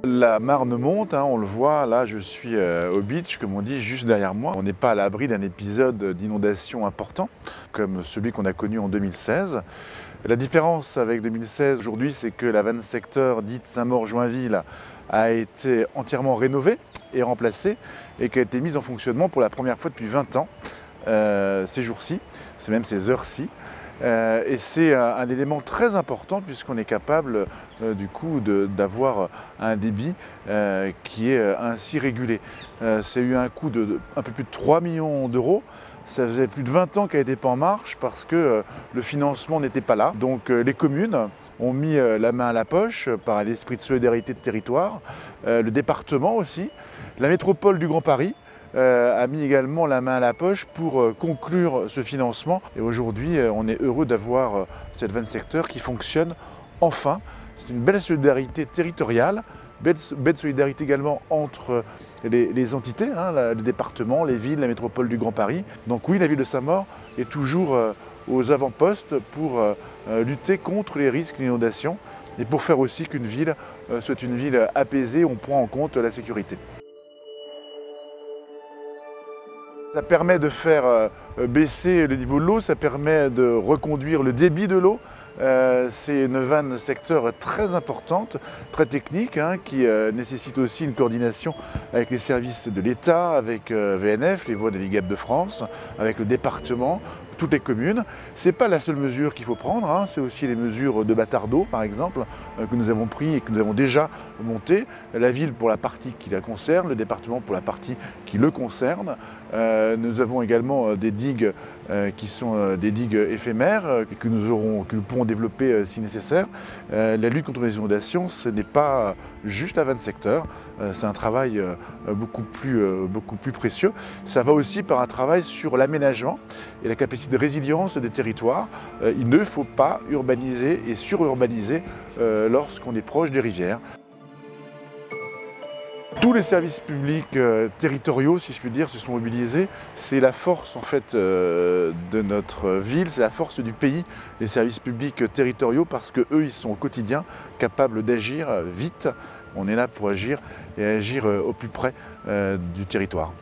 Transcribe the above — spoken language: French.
La Marne monte, on le voit, là je suis au beach, comme on dit, juste derrière moi. On n'est pas à l'abri d'un épisode d'inondation important, comme celui qu'on a connu en 2016. La différence avec 2016 aujourd'hui, c'est que la vanne secteur dite Saint-Maur-Joinville a été entièrement rénovée et remplacée et qui a été mise en fonctionnement pour la première fois depuis 20 ans, ces jours-ci, c'est même ces heures-ci. Et c'est un élément très important puisqu'on est capable du coup d'avoir un débit qui est ainsi régulé. Ça a eu un coût de un peu plus de 3 millions d'euros. Ça faisait plus de 20 ans qu'elle n'était pas en marche parce que le financement n'était pas là. Donc les communes ont mis la main à la poche par un esprit de solidarité de territoire, le département aussi, la métropole du Grand Paris, a mis également la main à la poche pour conclure ce financement. Et aujourd'hui, on est heureux d'avoir cette vanne secteur qui fonctionne enfin. C'est une belle solidarité territoriale, belle solidarité également entre les entités, le département, les villes, la métropole du Grand Paris. Donc oui, la ville de Saint-Maur est toujours aux avant-postes pour lutter contre les risques d'inondation et pour faire aussi qu'une ville soit une ville apaisée où on prend en compte la sécurité. Ça permet de faire baisser le niveau de l'eau, ça permet de reconduire le débit de l'eau. C'est une vanne secteur très importante, très technique, qui nécessite aussi une coordination avec les services de l'État, avec VNF, les Voies navigables de France, avec le département, toutes les communes. Ce n'est pas la seule mesure qu'il faut prendre, c'est aussi les mesures de bâtard d'eau, par exemple, que nous avons pris et que nous avons déjà montées. La ville pour la partie qui la concerne, le département pour la partie qui le concerne. Nous avons également des digues qui sont des digues éphémères que nous pourrons développer si nécessaire. La lutte contre les inondations, ce n'est pas juste la vanne secteur, c'est un travail beaucoup plus précieux. Ça va aussi par un travail sur l'aménagement et la capacité de résilience des territoires. Il ne faut pas urbaniser et sururbaniser lorsqu'on est proche des rivières. Tous les services publics territoriaux, si je puis dire, se sont mobilisés. C'est la force en fait de notre ville, c'est la force du pays, les services publics territoriaux, parce qu'eux, ils sont au quotidien capables d'agir vite. On est là pour agir et agir au plus près du territoire.